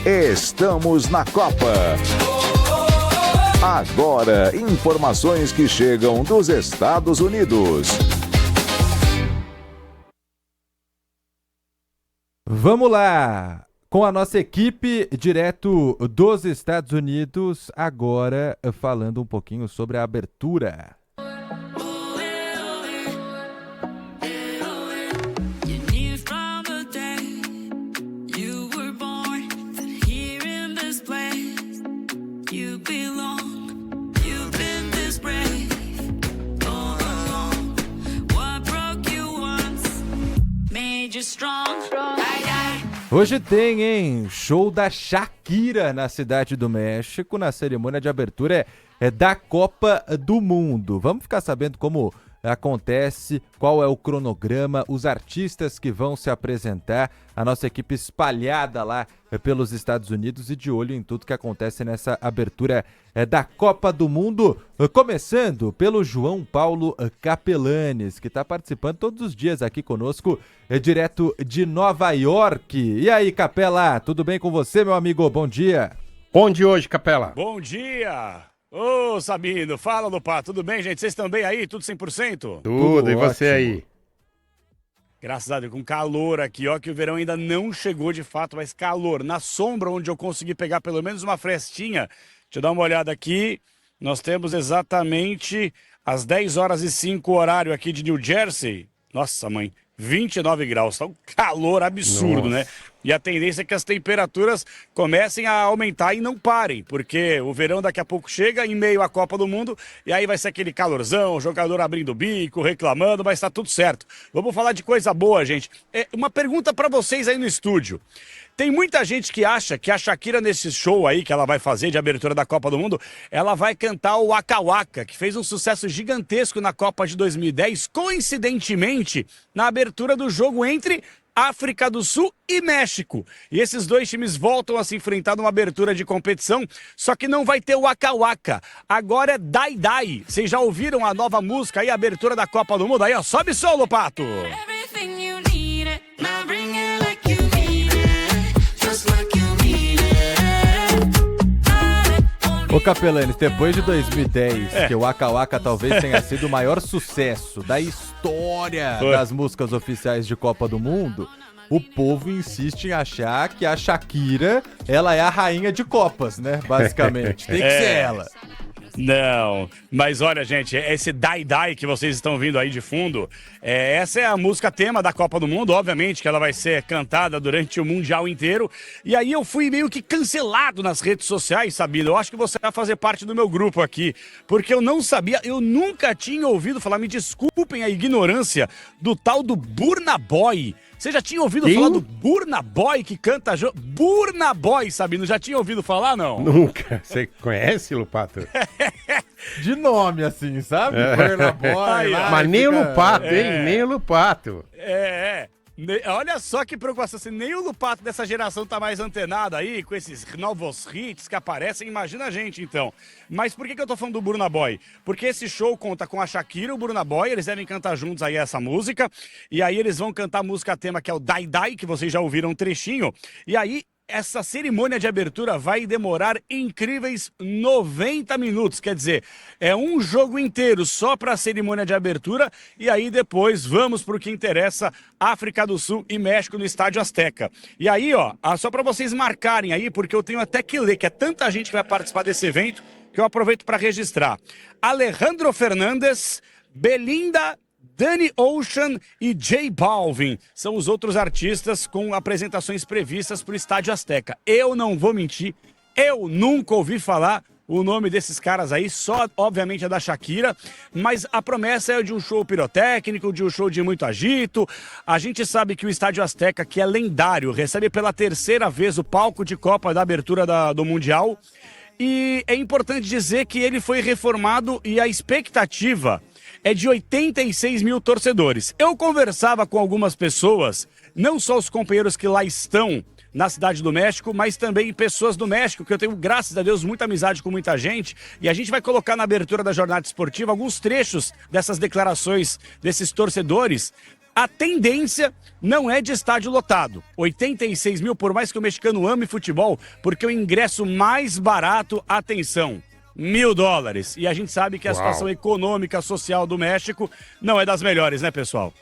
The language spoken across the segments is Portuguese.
Estamos na Copa. Agora, informações que chegam dos Estados Unidos. Vamos lá! Com a nossa equipe direto dos Estados Unidos, agora falando um pouquinho sobre a abertura. Hoje tem, hein? Show da Shakira na Cidade do México, na cerimônia de abertura da Copa do Mundo. Vamos ficar sabendo como acontece, qual é o cronograma, os artistas que vão se apresentar, a nossa equipe espalhada lá pelos Estados Unidos e de olho em tudo que acontece nessa abertura da Copa do Mundo, começando pelo João Paulo Capelanes, que está participando todos os dias aqui conosco, direto de Nova York. E aí, Capela, tudo bem com você, meu amigo? Bom dia. Onde hoje, Capela? Bom dia! Ô, Sabino, fala, Lupá, tudo bem, gente? Vocês estão bem aí? Tudo 100%? Tudo, e você ótimo. aí? Graças a Deus, com calor aqui, ó, que o verão ainda não chegou de fato, mas calor. Na sombra, onde eu consegui pegar pelo menos uma frestinha, deixa eu dar uma olhada aqui, nós temos exatamente às 10h05 horário aqui de New Jersey. Nossa, mãe, 29 graus, tá um calor absurdo, né? E a tendência é que as temperaturas comecem a aumentar e não parem, porque o verão daqui a pouco chega em meio à Copa do Mundo e aí vai ser aquele calorzão, o jogador abrindo o bico, reclamando, mas tá tudo certo. Vamos falar de coisa boa, gente. Uma pergunta pra vocês aí no estúdio. Tem muita gente que acha que a Shakira, nesse show aí que ela vai fazer de abertura da Copa do Mundo, ela vai cantar o Waka Waka, que fez um sucesso gigantesco na Copa de 2010, coincidentemente, na abertura do jogo entre África do Sul e México. E esses dois times voltam a se enfrentar numa abertura de competição, só que não vai ter o Waka Waka. Agora é Dai Dai. Vocês já ouviram a nova música aí, a abertura da Copa do Mundo? Aí, ó, sobe solo, Pato! Ô Capelanes, depois de 2010, que o Waka Waka talvez tenha sido o maior sucesso da história das músicas oficiais de Copa do Mundo, o povo insiste em achar que a Shakira, ela é a rainha de Copas, né? Basicamente, tem que ser ela. Não, mas olha, gente, esse Dai Dai que vocês estão ouvindo aí de fundo, essa é a música tema da Copa do Mundo, obviamente que ela vai ser cantada durante o Mundial inteiro, e aí eu fui meio que cancelado nas redes sociais, Sabino, eu acho que você vai fazer parte do meu grupo aqui, porque eu não sabia, eu nunca tinha ouvido falar, me desculpem a ignorância, do tal do Burna Boy. Você já tinha ouvido falar do Burna Boy que canta... Burna Boy, Sabino, já tinha ouvido falar, não? Nunca. Você conhece, Lupato? De nome, assim, sabe? Burna Boy. Mas nem o Lupato, hein? Nem o Lupato. Olha só que preocupação, assim, nem o Lupato dessa geração tá mais antenado aí, com esses novos hits que aparecem, imagina a gente, então. Mas por que eu tô falando do Burna Boy? Porque esse show conta com a Shakira e o Burna Boy, eles devem cantar juntos aí essa música, e aí eles vão cantar a música tema que é o Dai Dai, que vocês já ouviram um trechinho, e aí essa cerimônia de abertura vai demorar incríveis 90 minutos, quer dizer, é um jogo inteiro só para a cerimônia de abertura e aí depois vamos para o que interessa, África do Sul e México no Estádio Azteca. E aí, ó, só para vocês marcarem aí, porque eu tenho até que ler, que é tanta gente que vai participar desse evento, que eu aproveito para registrar. Alejandro Fernandes, Belinda, Danny Ocean e J Balvin são os outros artistas com apresentações previstas para o Estádio Azteca. Eu não vou mentir, eu nunca ouvi falar o nome desses caras aí, só obviamente é da Shakira, mas a promessa é de um show pirotécnico, de um show de muito agito. A gente sabe que o Estádio Azteca, que é lendário, recebe pela terceira vez o palco de Copa da abertura do Mundial. E é importante dizer que ele foi reformado e a expectativa é de 86 mil torcedores. Eu conversava com algumas pessoas, não só os companheiros que lá estão na Cidade do México, mas também pessoas do México, que eu tenho, graças a Deus, muita amizade com muita gente, e a gente vai colocar na abertura da jornada esportiva alguns trechos dessas declarações desses torcedores. A tendência não é de estádio lotado. 86 mil, por mais que o mexicano ame futebol, porque o ingresso mais barato, atenção, $1.000. E a gente sabe que a situação econômica, social do México não é das melhores, né, pessoal?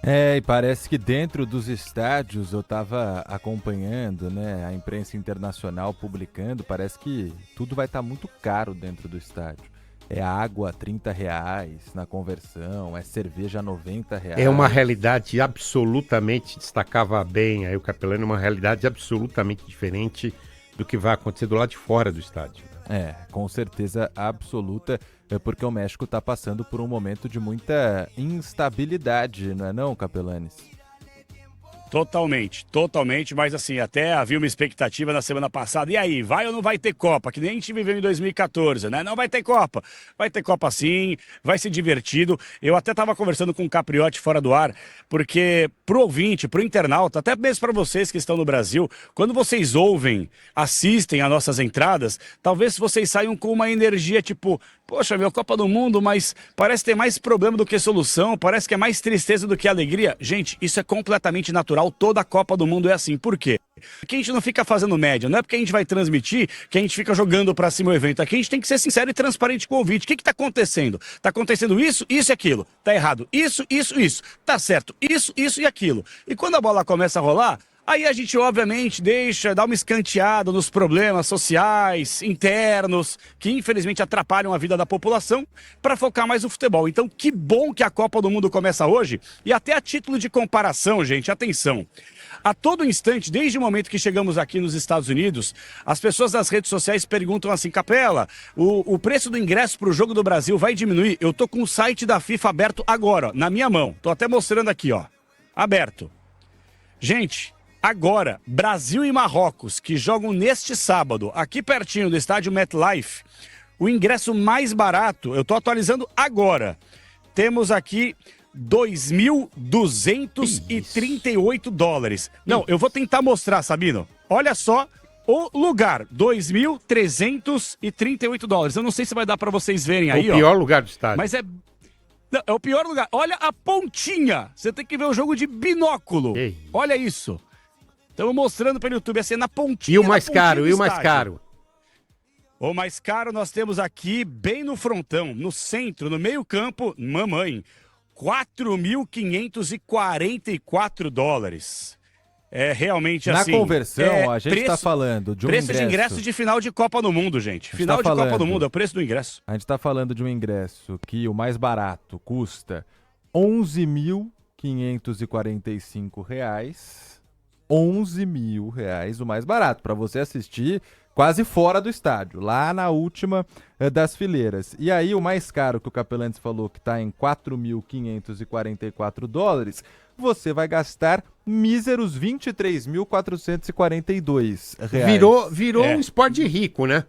E parece que dentro dos estádios, eu estava acompanhando, né, a imprensa internacional publicando, parece que tudo vai estar muito caro dentro do estádio. É água R$30 na conversão, é cerveja R$90. É uma realidade absolutamente, destacava bem aí o Capelano, uma realidade absolutamente diferente do que vai acontecer do lado de fora do estádio. Com certeza absoluta, porque o México está passando por um momento de muita instabilidade, não é não, Capelanes? Totalmente, mas assim, até havia uma expectativa na semana passada, e aí, vai ou não vai ter Copa? Que nem a gente viveu em 2014, né? Não vai ter Copa sim, vai ser divertido. Eu até estava conversando com o Capriotti fora do ar, porque pro ouvinte, pro internauta, até mesmo para vocês que estão no Brasil, quando vocês ouvem, assistem às nossas entradas, talvez vocês saiam com uma energia tipo, poxa, meu, Copa do Mundo, mas parece ter mais problema do que solução, parece que é mais tristeza do que alegria. Gente, isso é completamente natural, toda a Copa do Mundo é assim. Por quê? Porque a gente não fica fazendo média, não é porque a gente vai transmitir que a gente fica jogando pra cima o evento. Aqui a gente tem que ser sincero e transparente com o ouvinte. O que tá acontecendo? Tá acontecendo isso e aquilo. Tá errado isso. Tá certo isso e aquilo. E quando a bola começa a rolar, aí a gente, obviamente, dá uma escanteada nos problemas sociais, internos, que infelizmente atrapalham a vida da população, para focar mais no futebol. Então, que bom que a Copa do Mundo começa hoje. E até a título de comparação, gente, atenção. A todo instante, desde o momento que chegamos aqui nos Estados Unidos, as pessoas das redes sociais perguntam assim, Capela, o preço do ingresso para o Jogo do Brasil vai diminuir? Eu tô com o site da FIFA aberto agora, ó, na minha mão. Tô até mostrando aqui, ó, aberto. Gente... Agora, Brasil e Marrocos, que jogam neste sábado, aqui pertinho do estádio MetLife, o ingresso mais barato, eu estou atualizando agora, temos aqui $2.238. Não, eu vou tentar mostrar, Sabino. Olha só o lugar, $2.338. Eu não sei se vai dar para vocês verem aí, ó. O pior lugar do estádio. Mas é o pior lugar. Olha a pontinha. Você tem que ver o jogo de binóculo. Ei. Olha isso. Estamos mostrando pelo YouTube, assim, na pontinha. E o mais caro, O mais caro nós temos aqui, bem no frontão, no centro, no meio campo, mamãe, $4.544. É realmente assim... Na conversão, a gente está falando de um preço ingresso... de ingresso de final de Copa do Mundo, gente. Final de Copa do Mundo, é o preço do ingresso. A gente está falando de um ingresso que o mais barato custa R$11.545. R$11.000 o mais barato, para você assistir quase fora do estádio, lá na última das fileiras. E aí o mais caro que o Capelanes falou, que está em $4.544, você vai gastar míseros R$23.442. Virou um esporte rico, né?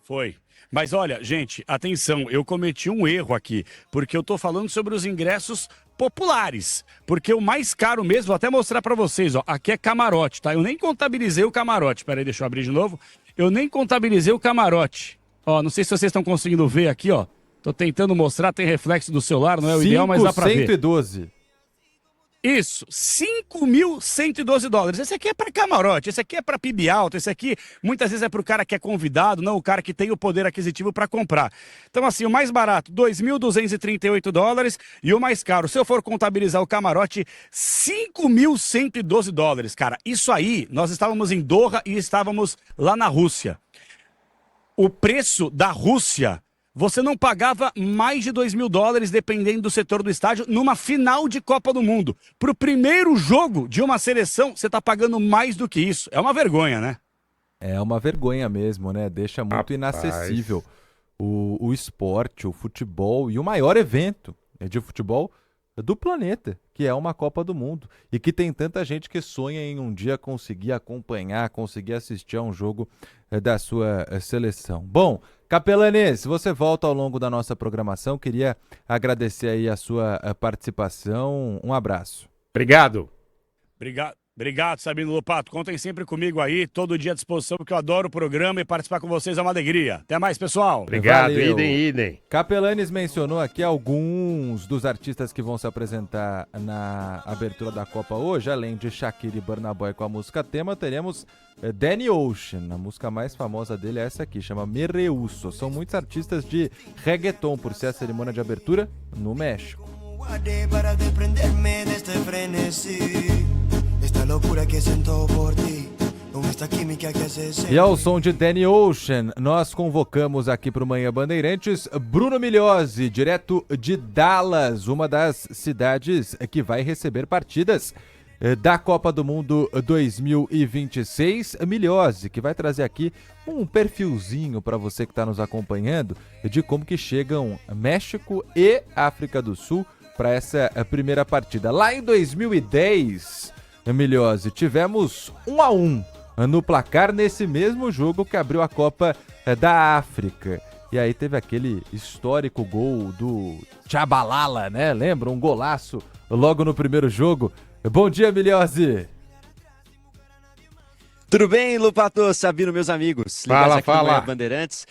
Foi. Mas olha, gente, atenção, eu cometi um erro aqui, porque eu tô falando sobre os ingressos populares, porque o mais caro mesmo, vou até mostrar pra vocês, ó, aqui é camarote, tá? Eu nem contabilizei o camarote, peraí, deixa eu abrir de novo, eu nem contabilizei o camarote, ó, não sei se vocês estão conseguindo ver aqui, ó, tô tentando mostrar, tem reflexo do celular, não é o ideal, mas dá pra ver. 112. Isso, $5.112. Esse aqui é para camarote, esse aqui é para PIB alto, esse aqui muitas vezes é para o cara que é convidado, não o cara que tem o poder aquisitivo para comprar. Então assim, o mais barato, $2.238 e o mais caro, se eu for contabilizar o camarote, $5.112. Cara, isso aí, nós estávamos em Doha e estávamos lá na Rússia. O preço da Rússia... Você não pagava mais de $2.000, dependendo do setor do estádio, numa final de Copa do Mundo. Pro primeiro jogo de uma seleção, você tá pagando mais do que isso. É uma vergonha, né? É uma vergonha mesmo, né? Deixa muito inacessível o esporte, o futebol e o maior evento de futebol do planeta, que é uma Copa do Mundo. E que tem tanta gente que sonha em um dia conseguir acompanhar, conseguir assistir a um jogo da sua seleção. Bom, Capelanes, você volta ao longo da nossa programação. Queria agradecer aí a sua participação. Um abraço. Obrigado. Obrigado, Sabino Lupato. Contem sempre comigo aí, todo dia à disposição, porque eu adoro o programa e participar com vocês é uma alegria. Até mais, pessoal. Obrigado, Valeu. idem. Capelanes mencionou aqui alguns dos artistas que vão se apresentar na abertura da Copa hoje. Além de Shakira e Burna Boy com a música tema, teremos Danny Ocean. A música mais famosa dele é essa aqui, chama Me Rehuso. São muitos artistas de reggaeton, por ser a cerimônia de abertura no México. Para desprenderme de este frenesí, esta loucura que sinto por ti, com esta química que haces. E ao som de Danny Ocean, nós convocamos aqui para o Manhã Bandeirantes Bruno Migliozzi, direto de Dallas, uma das cidades que vai receber partidas da Copa do Mundo 2026. Migliozzi, que vai trazer aqui um perfilzinho para você que está nos acompanhando de como que chegam México e África do Sul para essa primeira partida. Lá em 2010, Migliozzi, tivemos 1-1 no placar nesse mesmo jogo que abriu a Copa da África. E aí teve aquele histórico gol do Tchabalala, né? Lembra? Um golaço logo no primeiro jogo. Bom dia, Migliozzi. Tudo bem, Lupato, Sabino, meus amigos? Fala, aqui no fala. Manhã Bandeirantes.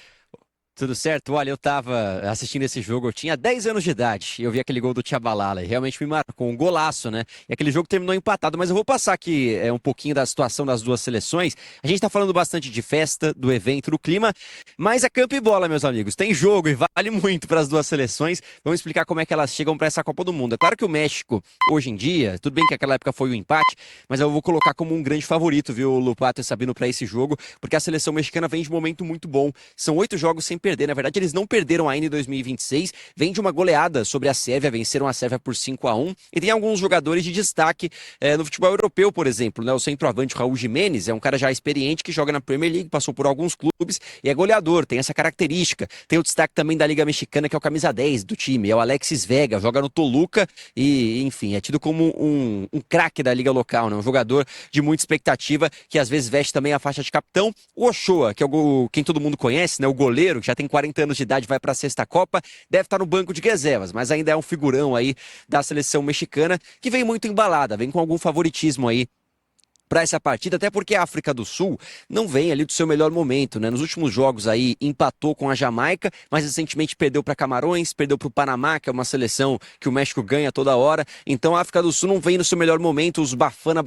Tudo certo? Olha, eu tava assistindo esse jogo, eu tinha 10 anos de idade e eu vi aquele gol do Tchabalala e realmente me marcou, um golaço, né? E aquele jogo terminou empatado, mas eu vou passar aqui um pouquinho da situação das duas seleções. A gente tá falando bastante de festa, do evento, do clima, mas é campo e bola, meus amigos. Tem jogo e vale muito para as duas seleções. Vamos explicar como é que elas chegam para essa Copa do Mundo. É claro que o México, hoje em dia, tudo bem que aquela época foi um empate, mas eu vou colocar como um grande favorito, viu, Lupato e Sabino, para esse jogo, porque a seleção mexicana vem de um momento muito bom. São 8 jogos sem perder. Na verdade, eles não perderam ainda em 2026. Vem de uma goleada sobre a Sérvia, venceram a Sérvia por 5-1. E tem alguns jogadores de destaque no futebol europeu, por exemplo, né? O centroavante Raul Jiménez é um cara já experiente que joga na Premier League, passou por alguns clubes e é goleador, tem essa característica. Tem o destaque também da Liga Mexicana, que é o camisa 10 do time, é o Alexis Vega, joga no Toluca e, enfim, é tido como um craque da liga local, né? Um jogador de muita expectativa, que às vezes veste também a faixa de capitão. O Ochoa, que é quem todo mundo conhece, né? O goleiro, que já tem 40 anos de idade, vai para a sexta Copa, deve estar no banco de reservas, mas ainda é um figurão aí da seleção mexicana, que vem muito embalada, vem com algum favoritismo aí para essa partida, até porque a África do Sul não vem ali do seu melhor momento, né? Nos últimos jogos aí empatou com a Jamaica, mas recentemente perdeu para Camarões, perdeu para o Panamá, que é uma seleção que o México ganha toda hora. Então a África do Sul não vem no seu melhor momento, os Bafana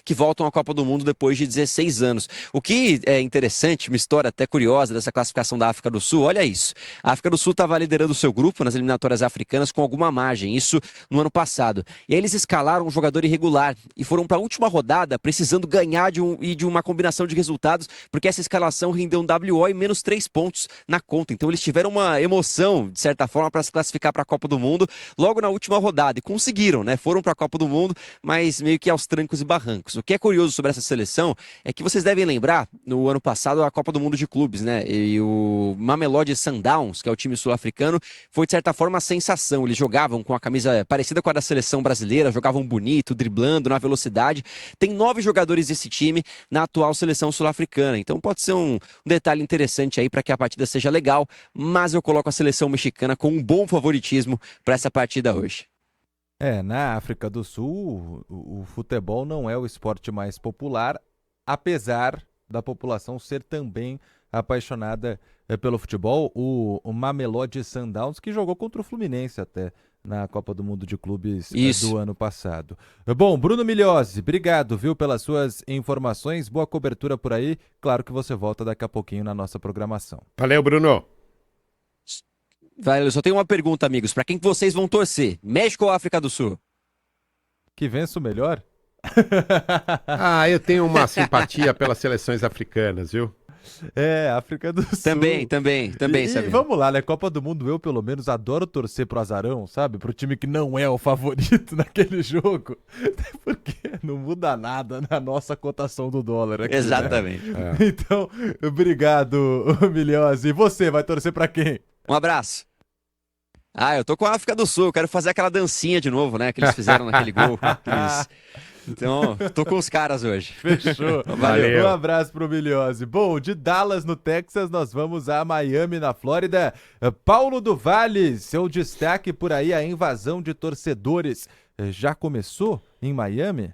que voltam à Copa do Mundo depois de 16 anos. O que é interessante, uma história até curiosa dessa classificação da África do Sul, olha isso. A África do Sul estava liderando o seu grupo nas eliminatórias africanas com alguma margem, isso no ano passado. E aí eles escalaram um jogador irregular e foram para a última rodada precisando ganhar de uma combinação de resultados, porque essa escalação rendeu um WO e menos 3 pontos na conta. Então eles tiveram uma emoção, de certa forma, para se classificar para a Copa do Mundo logo na última rodada. E conseguiram, né? Foram para a Copa do Mundo, mas meio que aos trancos e barrancos. O que é curioso sobre essa seleção é que vocês devem lembrar, no ano passado, a Copa do Mundo de Clubes, né? E o Mamelodi Sundowns, que é o time sul-africano, foi, de certa forma, a sensação. Eles jogavam com a camisa parecida com a da seleção brasileira, jogavam bonito, driblando, na velocidade. Tem 9 jogadores desse time na atual seleção sul-africana. Então pode ser um detalhe interessante aí para que a partida seja legal, mas eu coloco a seleção mexicana com um bom favoritismo para essa partida hoje. Na África do Sul, o futebol não é o esporte mais popular, apesar da população ser também apaixonada pelo futebol. O Mamelodi Sundowns, que jogou contra o Fluminense até na Copa do Mundo de Clubes do ano passado. Bom, Bruno Migliozzi, obrigado, viu, pelas suas informações. Boa cobertura por aí. Claro que você volta daqui a pouquinho na nossa programação. Valeu, Bruno. Valeu, eu só tenho uma pergunta, amigos. Para quem que vocês vão torcer? México ou África do Sul? Que vença o melhor? Eu tenho uma simpatia pelas seleções africanas, viu? África do Sul. Também, Sabino. Vamos lá, né? Copa do Mundo, eu pelo menos adoro torcer pro azarão, sabe? Pro time que não é o favorito naquele jogo. Porque não muda nada na nossa cotação do dólar aqui. Exatamente. Né? Então, obrigado, Migliozzi. E você, vai torcer pra quem? Um abraço. Eu tô com a África do Sul, eu quero fazer aquela dancinha de novo, né? Que eles fizeram naquele gol. Então, tô com os caras hoje. Fechou. Valeu. Um abraço pro Migliozzi. Bom, de Dallas, no Texas, nós vamos a Miami, na Flórida. Paulo do Vale, seu destaque por aí, a invasão de torcedores já começou em Miami?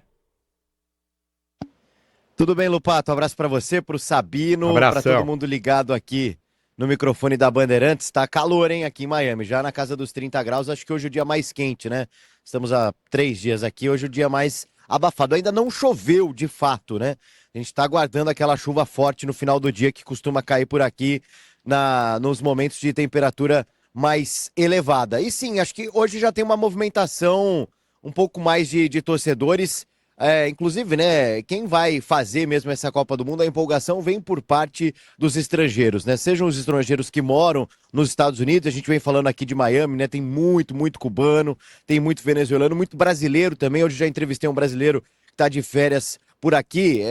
Tudo bem, Lupato? Um abraço pra você, pro Sabino, pra Abração. todo mundo ligado aqui no microfone da Bandeirantes. Tá calor, hein, aqui em Miami, já na casa dos 30 graus. Acho que hoje é o dia mais quente, né? Estamos há 3 dias aqui, hoje é o dia mais abafado. Ainda não choveu, de fato, né? A gente tá aguardando aquela chuva forte no final do dia que costuma cair por aqui nos momentos de temperatura mais elevada. E sim, acho que hoje já tem uma movimentação um pouco mais de torcedores. Inclusive, né, quem vai fazer mesmo essa Copa do Mundo, a empolgação vem por parte dos estrangeiros, né? Sejam os estrangeiros que moram nos Estados Unidos, a gente vem falando aqui de Miami, né? Tem muito cubano, tem muito venezuelano, muito brasileiro também. Hoje já entrevistei um brasileiro que está de férias por aqui.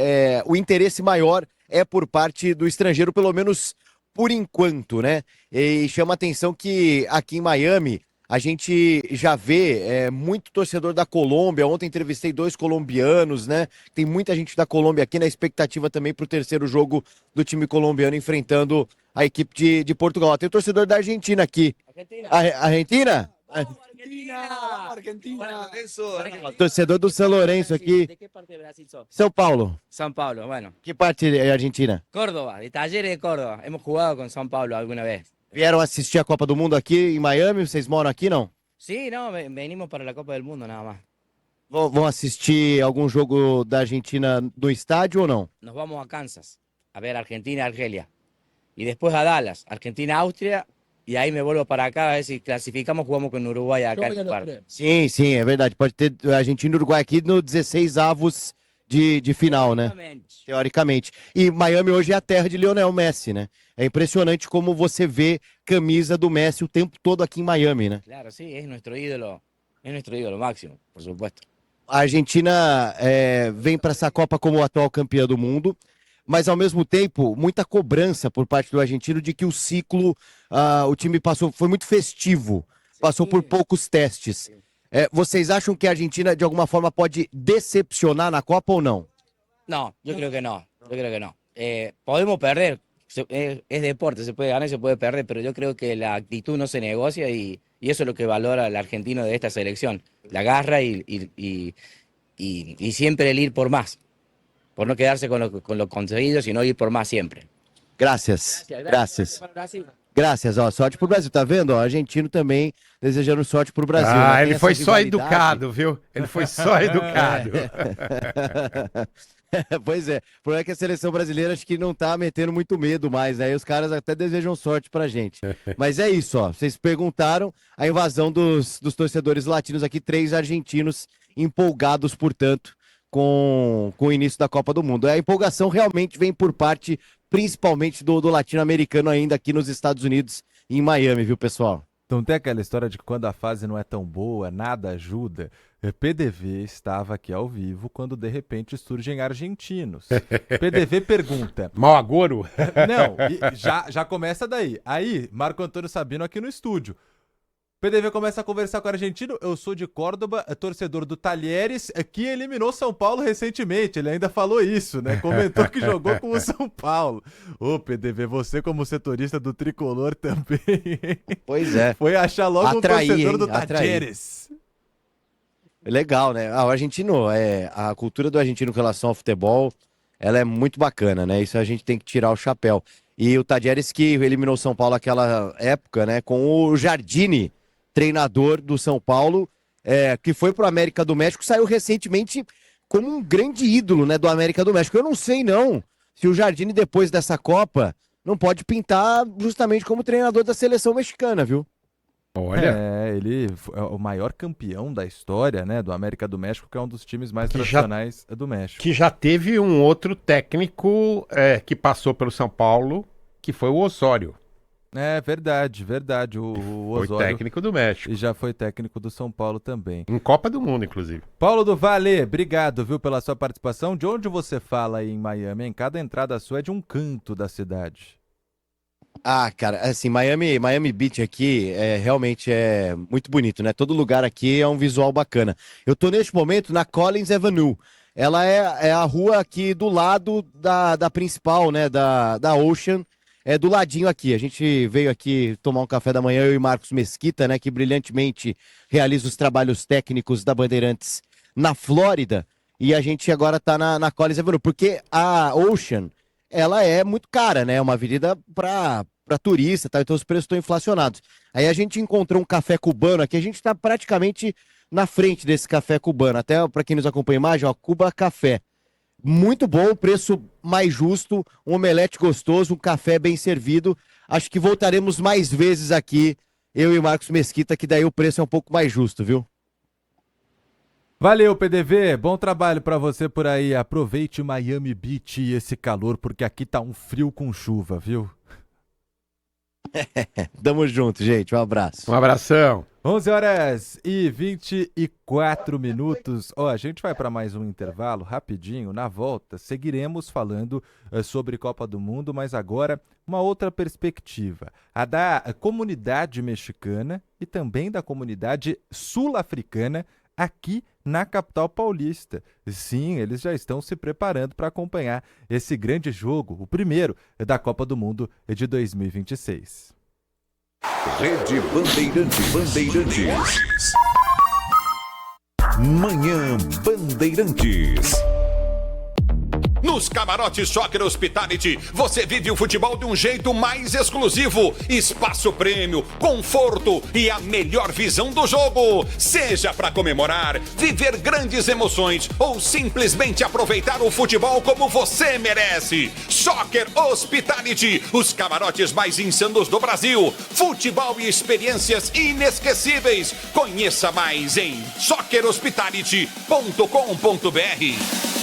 O interesse maior é por parte do estrangeiro, pelo menos por enquanto, né? E chama atenção que aqui em Miami a gente já vê muito torcedor da Colômbia. Ontem entrevistei 2 colombianos, né? Tem muita gente da Colômbia aqui na expectativa também para o terceiro jogo do time colombiano enfrentando a equipe de Portugal. Tem o torcedor da Argentina aqui. Argentina? Argentina. Torcedor do São Lourenço aqui. ¿De qué parte de Brasil sos? São Paulo. São Paulo, bueno. Que parte é Argentina? Córdoba, de Talleres de Córdoba. Hemos jugado con São Paulo alguna vez. Vieram assistir a Copa do Mundo aqui em Miami? Vocês moram aqui, não? Sí, no, venimos para la Copa del Mundo nada más. Vão assistir algum jogo da Argentina no estádio ou não? Nos vamos a Kansas a ver Argentina, Argelia. Y después a Dallas, Argentina, Austria. Y ahí me vuelvo para acá a ver si clasificamos, jugamos con Uruguay acá. Sim, sim, é verdade. Pode ter Argentina e Uruguai aqui no 16 avos de final, né? Teoricamente. E Miami hoje é a terra de Lionel Messi, né? É impressionante como você vê camisa do Messi o tempo todo aqui em Miami, né? Claro, sí, es nuestro ídolo máximo, por supuesto. A Argentina vem para essa Copa como atual campeã do mundo, mas ao mesmo tempo, muita cobrança por parte do argentino de que o ciclo, o time foi muito festivo, passou por poucos testes. Vocês acham que a Argentina, de alguma forma, pode decepcionar na Copa ou não? No, yo creo que no. Podemos perder, es deporte, se puede ganar y se puede perder, pero yo creo que la actitud no se negocia y eso es lo que valora el argentino de esta selección, la garra y siempre el ir por más, por no quedarse con lo conseguido, sino ir por más siempre. Graças. Graças, ó, sorte pro Brasil, tá vendo? Ó, argentino também desejando sorte pro Brasil. Ah, né? ele Tem foi essa só rivalidade. educado, viu? Ele foi só educado. Pois é, o problema é que a seleção brasileira acho que não tá metendo muito medo mais, né? E os caras até desejam sorte pra gente. Mas é isso, ó. Vocês perguntaram a invasão dos torcedores latinos aqui, 3 argentinos empolgados, portanto, com o início da Copa do Mundo. A empolgação realmente vem por parte, principalmente do latino-americano ainda aqui nos Estados Unidos e em Miami, viu, pessoal? Então tem aquela história de que quando a fase não é tão boa, nada ajuda. PDV estava aqui ao vivo quando de repente surgem argentinos. PDV pergunta. Mau agouro? Não, já começa daí. Aí, Marco Antônio Sabino aqui no estúdio. PDV começa a conversar com o argentino. Eu sou de Córdoba, torcedor do Talleres, que eliminou São Paulo recentemente. Ele ainda falou isso, né? Comentou que jogou com o São Paulo. Ô, PDV, você como setorista do Tricolor também. Pois é. Foi achar logo Atrair, um torcedor hein? do Talleres. Legal, né? O argentino, a cultura do argentino com relação ao futebol, ela é muito bacana, né? Isso a gente tem que tirar o chapéu. E o Talleres que eliminou o São Paulo naquela época, né? Com o Jardine, treinador do São Paulo, que foi pro América do México, saiu recentemente como um grande ídolo, né, do América do México. Eu não sei, não, se o Jardine, depois dessa Copa, não pode pintar justamente como treinador da seleção mexicana, viu? Olha. Ele é o maior campeão da história, né, do América do México, que é um dos times mais Que tradicionais do México. Que já teve um outro técnico que passou pelo São Paulo, que foi o Osório. É verdade. O Foi Osório técnico do México. e já foi técnico do São Paulo também. Em Copa do Mundo, inclusive. Paulo do Vale, obrigado, viu, pela sua participação. De onde você fala aí em Miami, hein? Cada entrada sua é de um canto da cidade. Ah, cara, assim, Miami Beach aqui realmente é muito bonito, né? Todo lugar aqui é um visual bacana. Eu tô neste momento na Collins Avenue. Ela é a rua aqui do lado da principal, né? Da Ocean. É do ladinho aqui. A gente veio aqui tomar um café da manhã, eu e Marcos Mesquita, né? Que brilhantemente realiza os trabalhos técnicos da Bandeirantes na Flórida. e a gente agora tá na Collins Avenue, porque a Ocean, ela é muito cara, né? É uma avenida para turista, tá? Então os preços estão inflacionados. Aí a gente encontrou um café cubano aqui, a gente tá praticamente na frente desse café cubano, até para quem nos acompanha a imagem, ó, Cuba Café. Muito bom, preço mais justo, um omelete gostoso, um café bem servido. Acho que voltaremos mais vezes aqui, eu e o Marcos Mesquita, que daí o preço é um pouco mais justo, viu? Valeu, PDV. Bom trabalho pra você por aí. Aproveite Miami Beach e esse calor, porque aqui tá um frio com chuva, viu? Tamo junto, gente. Um abraço. Um abração. 11h24. Ó, a gente vai para mais um intervalo rapidinho. Na volta, seguiremos falando sobre Copa do Mundo, mas agora uma outra perspectiva, a da comunidade mexicana e também da comunidade sul-africana aqui na capital paulista. Sim, eles já estão se preparando para acompanhar esse grande jogo, o primeiro da Copa do Mundo de 2026. Rede Bandeirantes. Manhã Bandeirantes. Nos camarotes Soccer Hospitality, você vive o futebol de um jeito mais exclusivo. Espaço prêmio, conforto e a melhor visão do jogo. Seja para comemorar, viver grandes emoções ou simplesmente aproveitar o futebol como você merece. Soccer Hospitality, os camarotes mais insanos do Brasil. Futebol e experiências inesquecíveis. Conheça mais em soccerhospitality.com.br.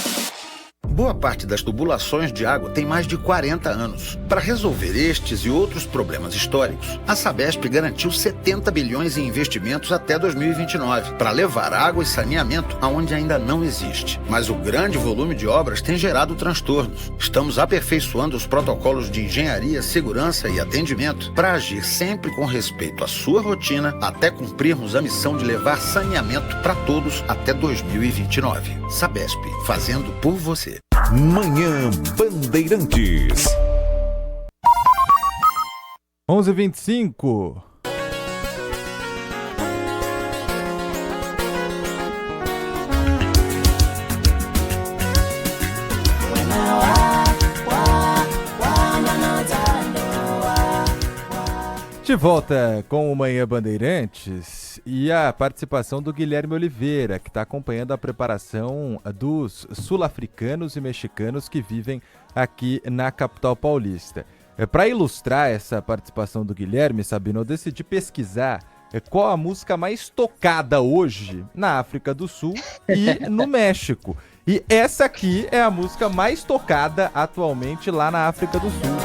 Boa parte das tubulações de água tem mais de 40 anos. Para resolver estes e outros problemas históricos, a Sabesp garantiu 70 bilhões em investimentos até 2029 para levar água e saneamento aonde ainda não existe. Mas o grande volume de obras tem gerado transtornos. Estamos aperfeiçoando os protocolos de engenharia, segurança e atendimento para agir sempre com respeito à sua rotina até cumprirmos a missão de levar saneamento para todos até 2029. Sabesp, fazendo por você. Manhã Bandeirantes. 11h25. De volta com o Manhã Bandeirantes e a participação do Guilherme Oliveira, que está acompanhando a preparação dos sul-africanos e mexicanos que vivem aqui na capital paulista. Para ilustrar essa participação do Guilherme, Sabino, eu decidi pesquisar qual a música mais tocada hoje na África do Sul e no México. E essa aqui é a música mais tocada atualmente lá na África do Sul.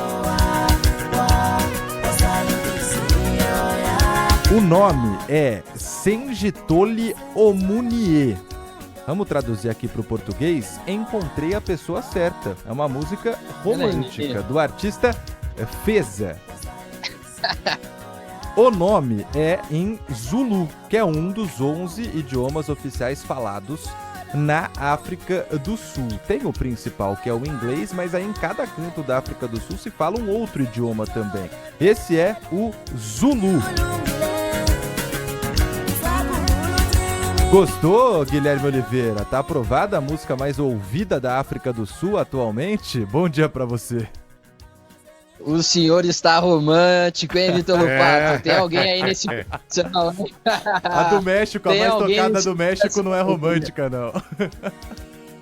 O nome é Sengitoli Omunie. Vamos traduzir aqui para o português. Encontrei a pessoa certa. É uma música romântica do artista Feza. O nome é em Zulu, que é um dos 11 idiomas oficiais falados na África do Sul. Tem o principal, que é o inglês, mas aí em cada canto da África do Sul se fala um outro idioma também. Esse é o Zulu. Gostou, Guilherme Oliveira? Tá aprovada a música mais ouvida da África do Sul atualmente? Bom dia pra você. O senhor está romântico, hein, Vitor Lupato? Tem alguém aí nesse... A do México, a mais tocada do México não é romântica, não.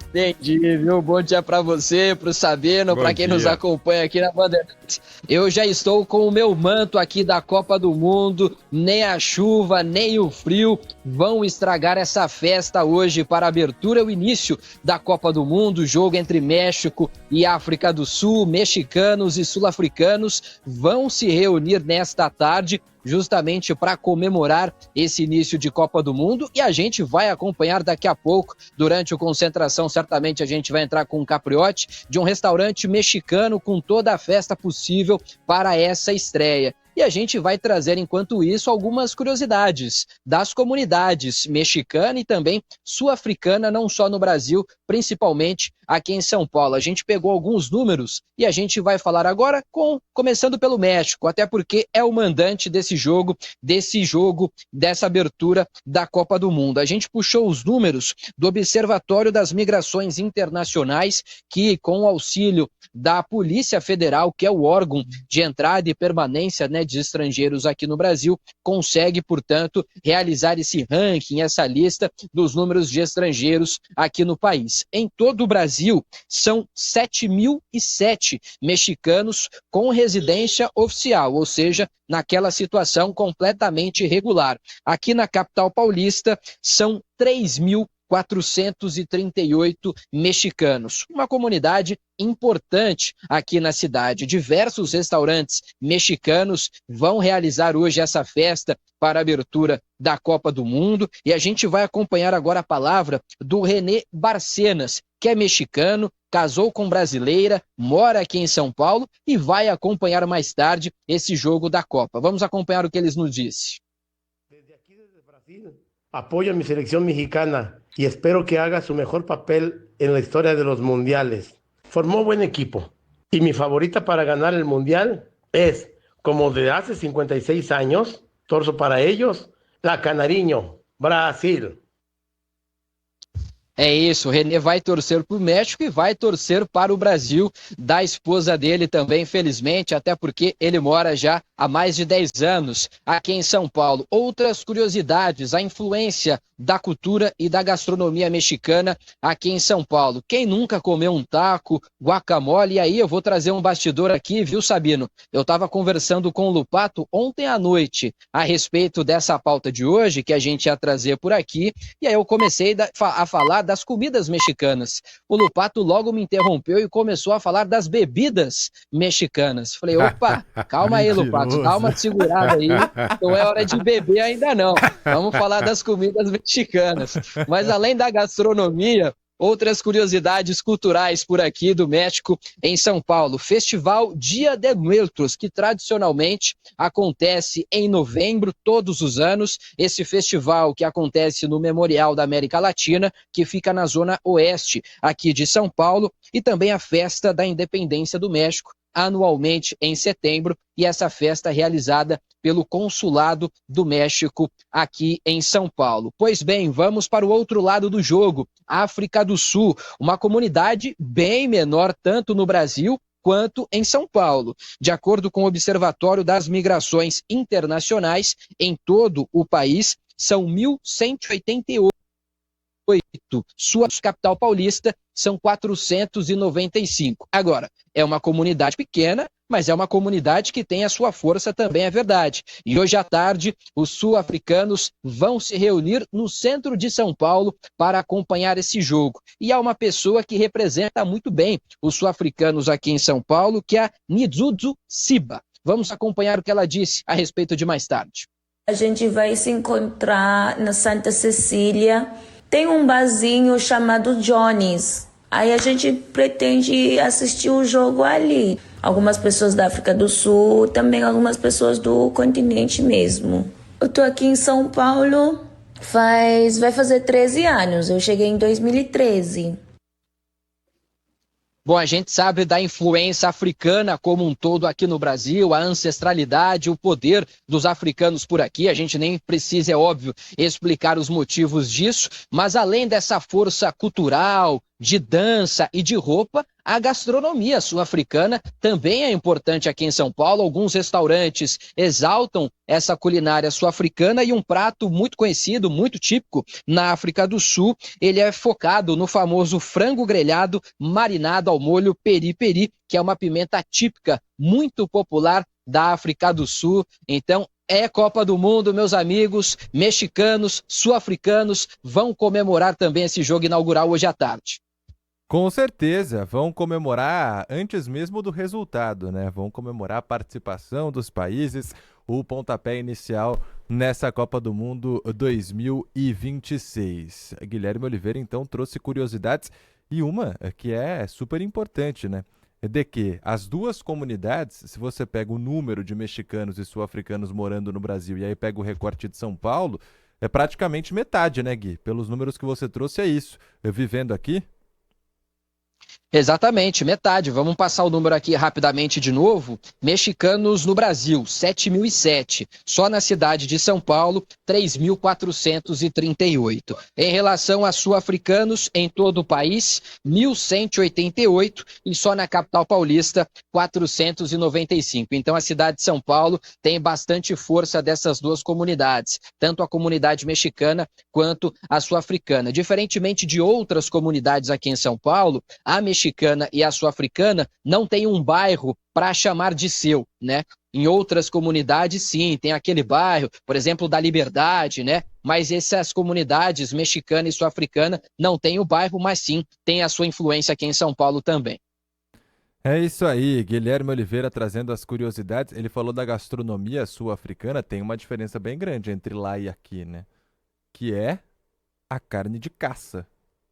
Entendi, viu? Bom dia pra você, pro Sabino, pra quem nos acompanha aqui na Bandeirantes. Eu já estou com o meu manto aqui da Copa do Mundo, nem a chuva, nem o frio vão estragar essa festa hoje para a abertura e o início da Copa do Mundo, jogo entre México e África do Sul. Mexicanos e sul-africanos vão se reunir nesta tarde justamente para comemorar esse início de Copa do Mundo, e a gente vai acompanhar daqui a pouco, durante o Concentração, certamente a gente vai entrar com um capriote de um restaurante mexicano com toda a festa possível para essa estreia. e a gente vai trazer, enquanto isso, algumas curiosidades das comunidades mexicana e também sul-africana, não só no Brasil, principalmente aqui em São Paulo. A gente pegou alguns números e a gente vai falar agora começando pelo México, até porque é o mandante desse jogo, dessa abertura da Copa do Mundo. A gente puxou os números do Observatório das Migrações Internacionais, que com o auxílio da Polícia Federal, que é o órgão de entrada e permanência, né, de estrangeiros aqui no Brasil, consegue, portanto, realizar esse ranking, essa lista dos números de estrangeiros aqui no país. Em todo o Brasil, são 7.007 mexicanos com residência oficial, ou seja, naquela situação completamente irregular. Aqui na capital paulista, são 3.438 mexicanos. Uma comunidade importante aqui na cidade. Diversos restaurantes mexicanos vão realizar hoje essa festa para a abertura da Copa do Mundo e a gente vai acompanhar agora a palavra do René Barcenas, que é mexicano, casou com brasileira, mora aqui em São Paulo e vai acompanhar mais tarde esse jogo da Copa. Vamos acompanhar o que eles nos disse. Desde aqui, desde Brasil, apoyo a mi selección mexicana y espero que haga su mejor papel en la historia de los mundiales. Formó buen equipo y mi favorita para ganar el mundial es, como de hace 56 años, torzo para ellos, la Canariño, Brasil. É isso, o René vai torcer para o México e vai torcer para o Brasil, da esposa dele também, felizmente, até porque ele mora já há mais de 10 anos aqui em São Paulo. Outras curiosidades, a influência da cultura e da gastronomia mexicana aqui em São Paulo. Quem nunca comeu um taco, guacamole? E aí eu vou trazer um bastidor aqui, viu, Sabino? Eu estava conversando com o Lupato ontem à noite a respeito dessa pauta de hoje, que a gente ia trazer por aqui, e aí eu comecei a falar das comidas mexicanas. O Lupato logo me interrompeu e começou a falar das bebidas mexicanas. Falei, opa, calma aí, Lupato, dá uma segurada aí, não é hora de beber ainda não. Vamos falar das comidas mexicanas. Mas além da gastronomia, outras curiosidades culturais por aqui do México, em São Paulo. Festival Dia de Muertos, que tradicionalmente acontece em novembro, todos os anos. Esse festival que acontece no Memorial da América Latina, que fica na zona oeste aqui de São Paulo, e também a Festa da Independência do México, anualmente em setembro, e essa festa é realizada pelo Consulado do México aqui em São Paulo. Pois bem, vamos para o outro lado do jogo, África do Sul, uma comunidade bem menor tanto no Brasil quanto em São Paulo. De acordo com o Observatório das Migrações Internacionais, em todo o país, são 1.188. Sua capital paulista são 495. Agora, é uma comunidade pequena, mas é uma comunidade que tem a sua força também, é verdade. E hoje à tarde, os sul-africanos vão se reunir no centro de São Paulo para acompanhar esse jogo. E há uma pessoa que representa muito bem os sul-africanos aqui em São Paulo, que é a Nizuzu Siba. Vamos acompanhar o que ela disse a respeito de mais tarde. A gente vai se encontrar na Santa Cecília. Tem um barzinho chamado Johnny's. Aí a gente pretende assistir o jogo ali. Algumas pessoas da África do Sul, também algumas pessoas do continente mesmo. Eu tô aqui em São Paulo vai fazer 13 anos. Eu cheguei em 2013. Bom, a gente sabe da influência africana como um todo aqui no Brasil, a ancestralidade, o poder dos africanos por aqui. A gente nem precisa, é óbvio, explicar os motivos disso, mas além dessa força cultural, de dança e de roupa, a gastronomia sul-africana também é importante aqui em São Paulo. Alguns restaurantes exaltam essa culinária sul-africana e um prato muito conhecido, muito típico na África do Sul, ele é focado no famoso frango grelhado marinado ao molho peri-peri, que é uma pimenta típica muito popular da África do Sul. Então, é Copa do Mundo, meus amigos, mexicanos, sul-africanos vão comemorar também esse jogo inaugural hoje à tarde. Com certeza, vão comemorar antes mesmo do resultado, né? Vão comemorar a participação dos países, o pontapé inicial nessa Copa do Mundo 2026. Guilherme Oliveira, então, trouxe curiosidades e uma que é super importante, né? de que as duas comunidades, se você pega o número de mexicanos e sul-africanos morando no Brasil e aí pega o recorte de São Paulo, é praticamente metade, né, Gui? Pelos números que você trouxe, é isso. Eu vivendo aqui... Exatamente, metade. Vamos passar o número aqui rapidamente de novo. Mexicanos no Brasil, 7.007. Só na cidade de São Paulo, 3.438. Em relação a sul-africanos, em todo o país, 1.188. E só na capital paulista, 495. Então a cidade de São Paulo tem bastante força dessas duas comunidades, tanto a comunidade mexicana quanto a sul-africana. Diferentemente de outras comunidades aqui em São Paulo, a mexicana e a sul-africana não tem um bairro para chamar de seu, né? Em outras comunidades, sim, tem aquele bairro, por exemplo, da Liberdade, né? Mas essas comunidades mexicana e sul-africana não têm o bairro, mas sim tem a sua influência aqui em São Paulo também. É isso aí, Guilherme Oliveira trazendo as curiosidades. Ele falou da gastronomia sul-africana, tem uma diferença bem grande entre lá e aqui, né? Que é a carne de caça.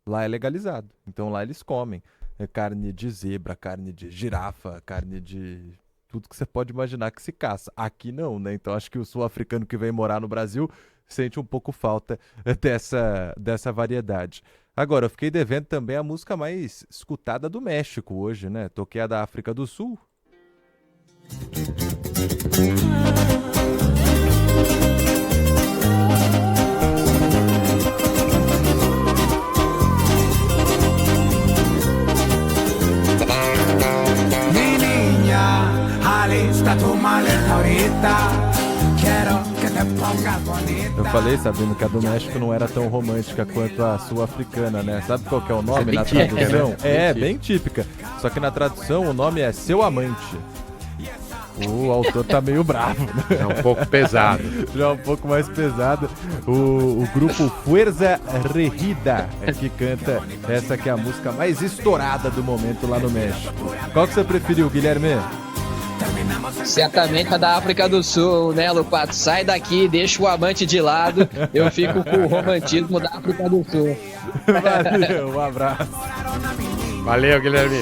Lá é legalizado, então lá eles comem. É carne de zebra, carne de girafa, carne de tudo que você pode imaginar que se caça. Aqui não, né? Então acho que o sul-africano que vem morar no Brasil sente um pouco falta dessa variedade. Agora, eu fiquei devendo também a música mais escutada do México hoje, né? Toquei a da África do Sul. Eu falei, sabendo que a do México não era tão romântica quanto a sul-africana, né? Sabe qual que é o nome na tradução? É, bem típica. Só que na tradução o nome é Seu Amante. O autor tá meio bravo, né? É um pouco pesado. Já é um pouco mais pesado. O grupo Fuerza Regida é que canta essa que é a música mais estourada do momento lá no México. Qual que você preferiu, Guilherme? Certamente a da África do Sul, né, Lupato? Sai daqui, deixa o amante de lado. Eu fico com o romantismo da África do Sul. Valeu, um abraço. Valeu, Guilherme.